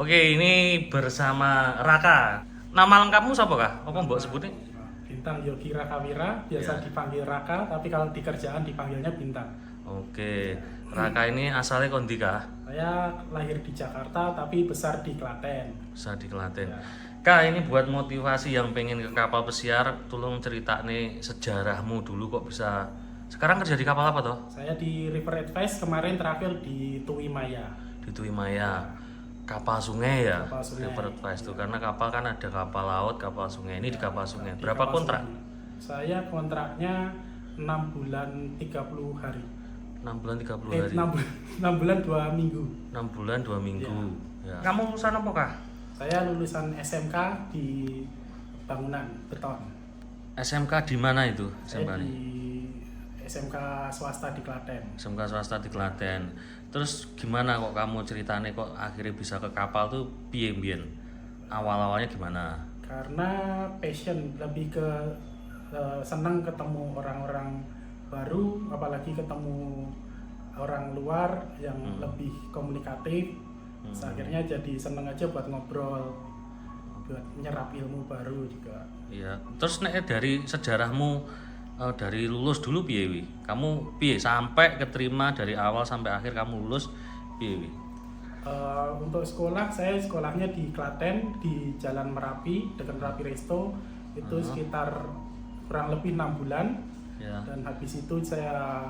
Oke, ini bersama Raka. Nama lengkapmu siapa kah? Apa mbok sebutnya? Bintang Yogi Rakawira, biasa Ya. dipanggil Raka, tapi kalau di kerjaan dipanggilnya Bintang. Oke, Raka ini asalnya kondi kah? Saya lahir di Jakarta, tapi besar di Klaten. Bisa di Klaten. Ya. Kak, ini buat motivasi yang pengen ke kapal pesiar, tolong cerita nih sejarahmu dulu kok bisa. Sekarang kerja di kapal apa toh? Saya di River Advice, kemarin terakhir di Tuwimaya. Di Tuimaya. Kapal sungai ya, Kapal sungai. River Advice tuh, karena kapal kan ada kapal laut, kapal sungai. Ini di kapal sungai. Di Berapa kapal kontrak? sungai. Saya kontraknya 6 bulan 30 hari. 6 bulan 30 hari. 6 bulan 2 minggu. 6 bulan 2 minggu. Ya. Kamu lulusan apa kah? Saya lulusan SMK di bangunan beton. SMK di mana itu? Saya SMK di nih? SMK swasta di Klaten. SMK swasta di Klaten. Terus gimana kok kamu ceritanya kok akhirnya bisa ke kapal tuh piye mbien? Awal-awalnya gimana? Karena passion, lebih ke senang ketemu orang-orang baru, apalagi ketemu orang luar yang lebih komunikatif. Terus akhirnya jadi seneng aja buat ngobrol, buat nyerap ilmu baru juga. Iya. Terus nek dari sejarahmu dari lulus dulu piye wi? Kamu piye sampai keterima dari awal sampai akhir kamu lulus piye wi? Untuk sekolah, saya sekolahnya di Klaten, di Jalan Merapi, dekat Merapi Resto. Itu sekitar kurang lebih 6 bulan. Ya. Dan habis itu saya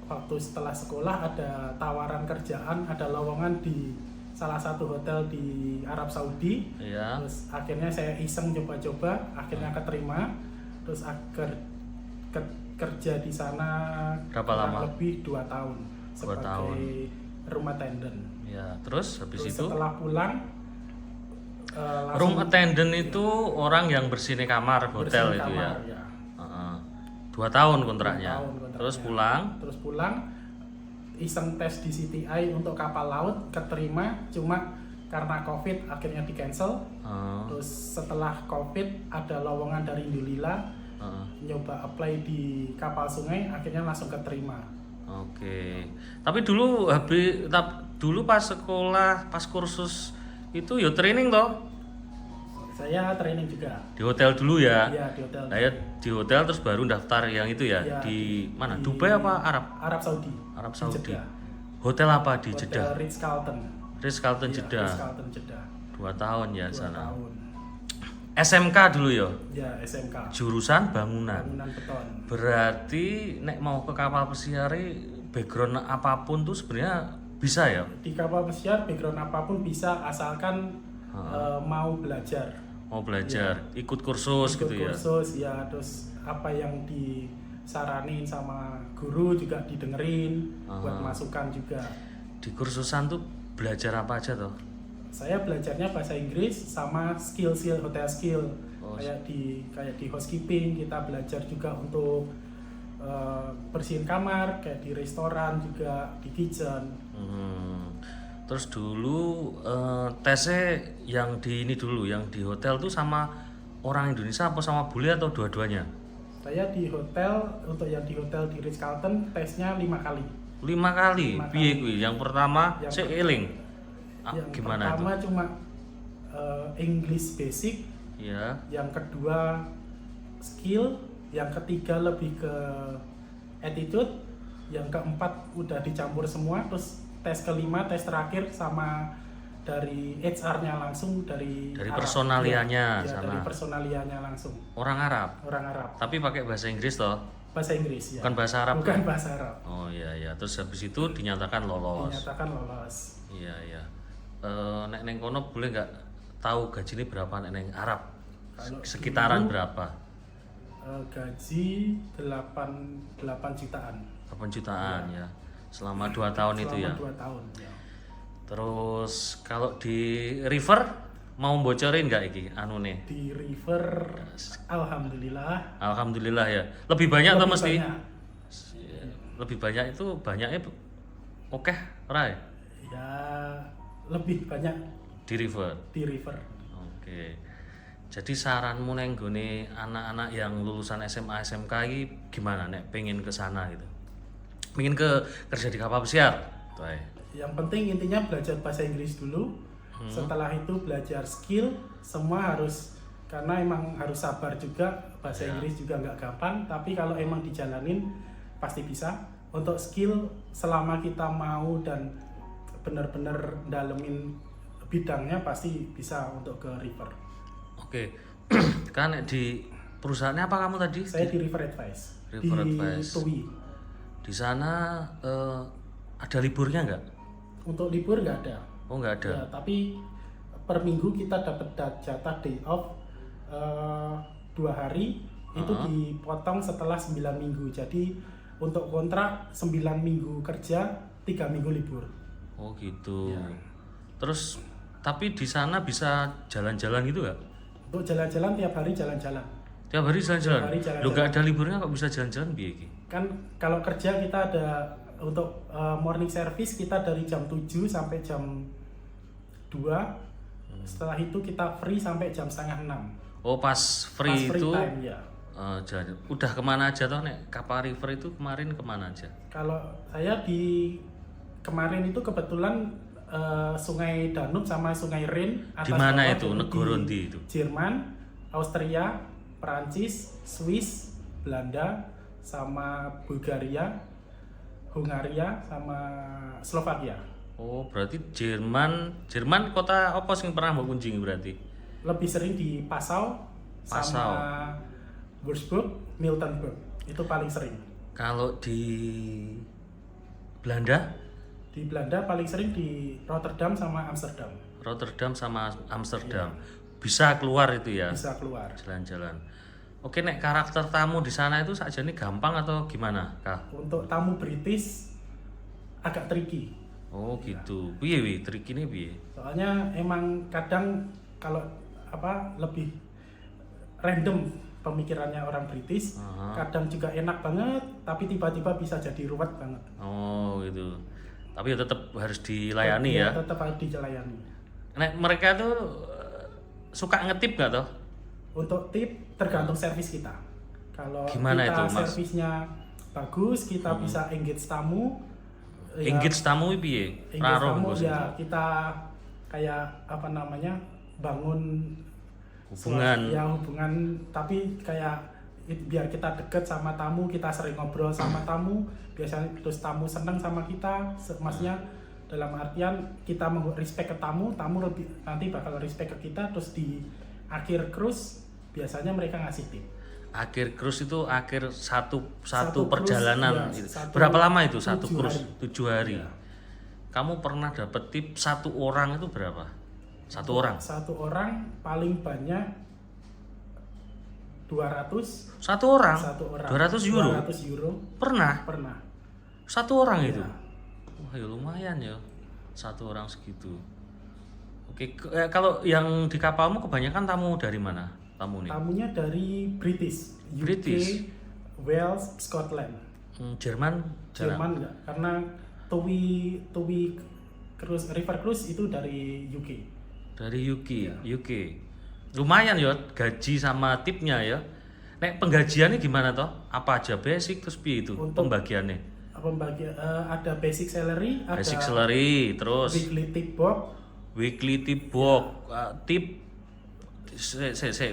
waktu setelah sekolah ada tawaran kerjaan, ada lowongan di salah satu hotel di Arab Saudi. Iya. Terus akhirnya saya iseng coba-coba, akhirnya keterima. Terus kerja di sana Berapa lama? lebih 2 tahun 2 sebagai tahun. room attendant. Ya, terus habis Terus itu setelah pulang room langsung attendant itu orang yang bersihnya kamar hotel bersihin itu kamar, ya. 2 tahun kontraknya. 2 tahun kontraknya. Terus pulang. Terus pulang iseng tes di CTI untuk kapal laut, keterima, cuma karena COVID akhirnya di cancel. Terus setelah COVID ada lowongan dari Indolila, nyoba apply di kapal sungai, akhirnya langsung keterima. Oke. Tapi dulu dulu pas sekolah, pas kursus itu yo training toh? Saya training juga. Di hotel dulu ya. Iya, di hotel. Nah, ya di hotel terus baru daftar yang itu ya. Iya, Di mana? di Dubai apa Arab? Arab Saudi. Arab Di Saudi. Jeddah. Hotel apa di Hotel Jeddah? Ritz-Carlton. Ritz-Carlton Iya, Jeddah. Ritz-Carlton Jeddah. 2 tahun ya 2 sana. tahun. SMK dulu ya. Ya, SMK. Jurusan bangunan. Bangunan beton. Berarti nek mau ke kapal pesiar background apapun tuh sebenarnya bisa ya. Di kapal pesiar background apapun bisa asalkan mau belajar. Mau belajar, ikut kursus Ikut gitu ya. kursus ya, terus apa yang disaranin sama guru juga didengerin, buat masukan juga. Di kursusan tuh belajar apa aja toh? Saya belajarnya bahasa Inggris sama skill hotel skill. Oh. Kayak di housekeeping kita belajar juga untuk bersihin kamar, kayak di restoran juga, di kitchen. Terus dulu tesnya yang di ini dulu, yang di hotel tuh sama orang Indonesia apa sama bule atau dua-duanya? Saya di hotel, untuk yang di hotel di Ritz-Carlton tesnya 5 kali. 5 kali. 5 Piye kali. kuwi? Yang pertama Yang eling. Yang Gimana pertama itu? cuma English basic, Ya. yang kedua skill, yang ketiga lebih ke attitude, yang keempat udah dicampur semua, terus tes kelima, tes terakhir sama dari HR-nya langsung dari Arab. personalianya Ya, sana. dari personalianya langsung Orang Arab. orang Arab, Tapi pakai bahasa Inggris toh? bahasa Inggris ya, Bukan bahasa Arab. bukan ya? bahasa Arab. Oh iya iya. Terus habis itu dinyatakan lolos. Dinyatakan lolos. Iya iya. Nek neng kono boleh nggak tahu gajinya berapa nek neng Arab? Kalau Sekitaran dulu, berapa? gaji 8 jutaan 8 jutaan ya. Selama 2 tahun itu ya. selama 2 tahun ya. Terus kalau di River mau bocorin nggak iki anu nih? Di River alhamdulillah Alhamdulillah ya. Lebih banyak atau lebih mesti? banyak. Lebih banyak itu banyaknya oke, ora ya? Ya, lebih banyak Di River. di River. Oke. Jadi saranmu neng gone anak-anak yang lulusan SMA SMK ini gimana nek pengen ke sana gitu? Pengen kerja di kapal pesiar. Tuh ae. Yang penting intinya belajar bahasa Inggris dulu. Setelah itu belajar skill, semua harus, karena emang harus sabar juga. Bahasa Inggris juga nggak gampang, tapi kalau emang dijalanin pasti bisa. Untuk skill, selama kita mau dan benar-benar dalemin bidangnya, pasti bisa untuk ke River. Oke. Kan di perusahaannya apa kamu tadi? Saya di River Advice. River di Advice. TUI. Di sana ada liburnya nggak? Untuk libur nggak ada. Oh nggak ada. Ya, tapi per minggu kita dapat jatah day off 2 hari, itu dipotong setelah 9 minggu. Jadi untuk kontrak 9 minggu kerja, 3 minggu libur. Oh gitu. Ya. Terus tapi di sana bisa jalan-jalan gitu nggak? Untuk jalan-jalan tiap hari jalan-jalan. Tiap hari jalan-jalan. Tiap hari jalan-jalan. Lu nggak ada liburnya kok bisa jalan-jalan piye iki? Kan kalau kerja kita ada untuk morning service, kita dari jam 7 sampai jam 2. Setelah itu kita free sampai jam setengah 6. Oh pas free itu time, ya. jalan. Udah kemana aja toh nek kapal River itu kemarin kemana aja? Kalau saya kemarin itu kebetulan Sungai Danube sama Sungai Rhin. Di mana bawah, itu? Negara ndi itu? Jerman, Austria, Perancis, Swiss, Belanda, sama Bulgaria, Hungaria, sama Slovakia. Oh berarti Jerman kota apa sing pernah mbok kunjungi berarti? Lebih sering di Passau, sama Würzburg, Miltenburg. Itu paling sering. Kalau di Belanda? Di Belanda paling sering di Rotterdam sama Amsterdam. Rotterdam sama Amsterdam. Bisa keluar itu ya? Bisa keluar. Jalan-jalan. Oke, nek karakter tamu di sana itu sakjane gampang atau gimana, Kak? Untuk tamu British agak tricky. Oh, gitu. Piye wi? Trikine piye? Soalnya emang kadang kalau lebih random pemikirannya orang British. Kadang juga enak banget, tapi tiba-tiba bisa jadi ruwet banget. Oh, gitu. Tapi ya tetap harus dilayani ya. Tetap harus dilayani. Nek mereka tuh suka ngetip nggak toh? Untuk tip tergantung servis kita. Kalau Gimana kita itu, Mas? servisnya bagus, kita bisa engage tamu. Engage tamu piye? Engage Raro tamu bos ya itu. kita kayak bangun Hubungan. hubungan, tapi kayak biar kita deket sama tamu, kita sering ngobrol sama tamu, biasanya terus tamu seneng sama kita, maksudnya dalam artian kita respect ke tamu, tamu lebih nanti bakal respect ke kita, terus di akhir cruise biasanya mereka ngasih tip. Akhir cruise itu akhir satu Satu perjalanan. cruise, ya, Berapa lama itu satu 7 cruise? hari. 7 hari. Ya. Kamu pernah dapat tip satu orang itu berapa? Satu orang? Satu orang paling banyak 200. Satu orang? Satu orang. 200 euro? 200 euro. Pernah? Pernah. Satu orang Ya. itu? Wah ya lumayan ya. Satu orang segitu. Oke, kalau yang di kapalmu kebanyakan tamu dari mana? Tamu nih? Tamunya dari British, UK, British? Wales, Scotland. Jerman? Jerman enggak, karena TUI cruise, River Cruise itu dari UK. Dari UK, Ya. UK. Lumayan ya gaji sama tipnya ya. Nek penggajiannya gimana toh? Apa aja basic terus piye itu Untuk pembagiannya? Ada basic salary, ada Basic salary, terus weekly tip box, weekly tip box, tip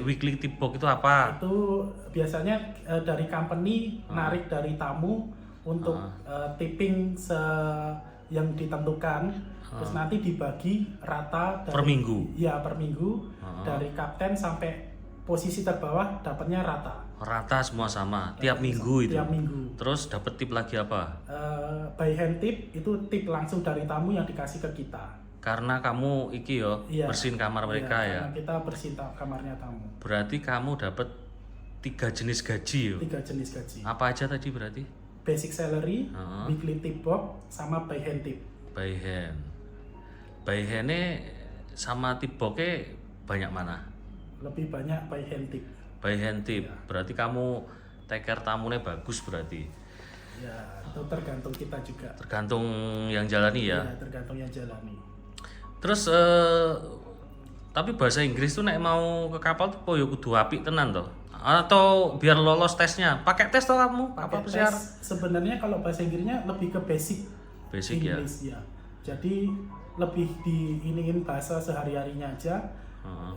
weekly tip box itu apa? itu biasanya dari company narik dari tamu untuk tipping yang ditentukan, terus nanti dibagi rata Per minggu? Iya, per minggu. Dari kapten sampai posisi terbawah dapatnya rata. Rata semua sama tiap minggu itu. Tiap minggu. Terus dapat tip lagi apa? By hand tip itu tip langsung dari tamu yang dikasih ke kita. Karena kamu iki yo Iya. bersihin kamar mereka Iya, ya. karena kita bersihin kamarnya tamu. Berarti kamu dapat 3 jenis gaji yo. 3 jenis gaji. Apa aja tadi berarti? Basic salary, weekly tip box, sama by hand tip. By hand. By hand-nya sama tip box-nya banyak mana? Lebih banyak by hand tip. By hand tip. Berarti kamu take care tamunya bagus berarti. Ya, itu tergantung kita juga. Tergantung yang jalani ya. Ya, tergantung yang jalani. Terus tapi bahasa Inggris tuh nek mau ke kapal tuh kok ya kudu apik tenan toh. Atau biar lolos tesnya. Pakai tes toh kamu? Pakai Apa pesiar? tes sebenarnya kalau bahasa Inggrisnya lebih ke basic. Basic ya. English, ya. Jadi lebih diiniin bahasa sehari-harinya aja.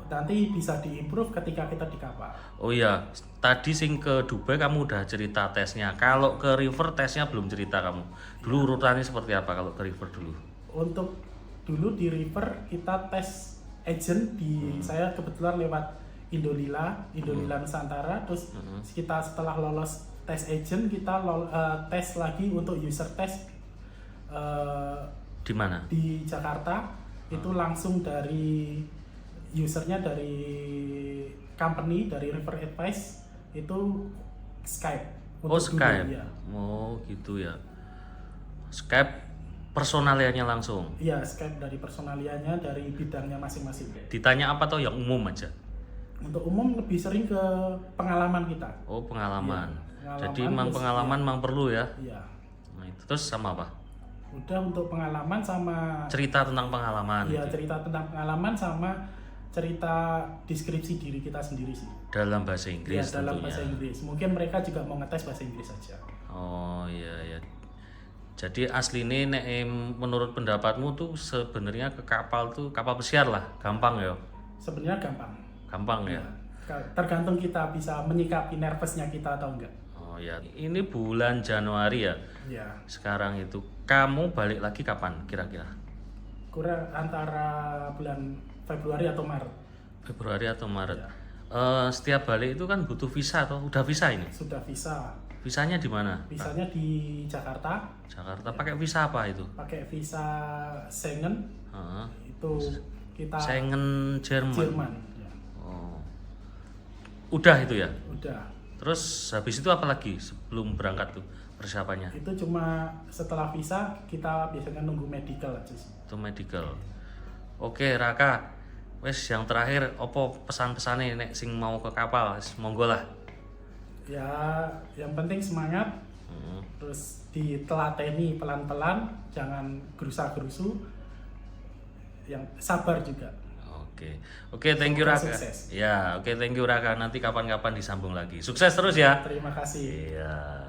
Nanti bisa diimprove ketika kita di kapal. Oh iya, tadi sing ke Dubai kamu udah cerita tesnya. Kalau ke River tesnya belum cerita kamu. Dulu urutannya seperti apa kalau ke River dulu? Untuk dulu di River kita tes agent di saya kebetulan lewat Indolila Nusantara. Terus kita setelah lolos tes agent kita tes lagi untuk user test Di mana? di Jakarta. Itu langsung dari usernya dari company dari River Advice itu Skype. Oh Untuk Skype. dulu, ya. Oh gitu ya. Skype personaliannya langsung. Iya, Skype dari personalianya dari bidangnya masing-masing. Ditanya apa tuh yang umum aja? Untuk umum lebih sering ke pengalaman kita. Oh pengalaman. Iya, Jadi pengalaman, emang terus, pengalaman emang perlu ya. Iya. Nah itu terus sama apa? Udah untuk pengalaman sama Cerita tentang pengalaman. iya, Gitu. cerita tentang pengalaman sama cerita deskripsi diri kita sendiri sih. Dalam bahasa Inggris Iya, dalam tentunya. bahasa Inggris. Mungkin mereka juga mau ngetes bahasa Inggris saja. Oh iya ya. Jadi asli ini menurut pendapatmu tuh sebenarnya ke kapal tuh kapal pesiar lah, gampang ya. Sebenarnya gampang. Gampang ya. Tergantung kita bisa menyikapi nervousnya kita atau enggak. Oh ya. Ini bulan Januari ya. Iya. Sekarang itu kamu balik lagi kapan kira-kira? Kurang antara bulan Februari atau Maret. Februari atau Maret. Setiap balik itu kan butuh visa atau udah visa ini? Sudah visa. Visanya di mana? Visanya di Jakarta. Jakarta. Pakai visa apa itu? Pakai visa Schengen. Heeh. Itu kita Schengen Jerman. Jerman. Ya. Oh. Udah itu ya. Udah. Terus habis itu apa lagi sebelum berangkat tuh persiapannya? Itu cuma setelah visa kita biasanya nunggu medical aja sih. Itu medical. Oke Raka, wes yang terakhir opo pesan-pesane nek sing mau ke kapal, wes monggo lah. Ya, yang penting semangat. Terus ditelateni pelan-pelan, jangan gerusa-gerusu. Yang sabar juga. Oke, thank you Semoga Raka. sukses. Ya, oke thank you Raka. Nanti kapan-kapan disambung lagi. Sukses terus ya. Terima kasih. Iya.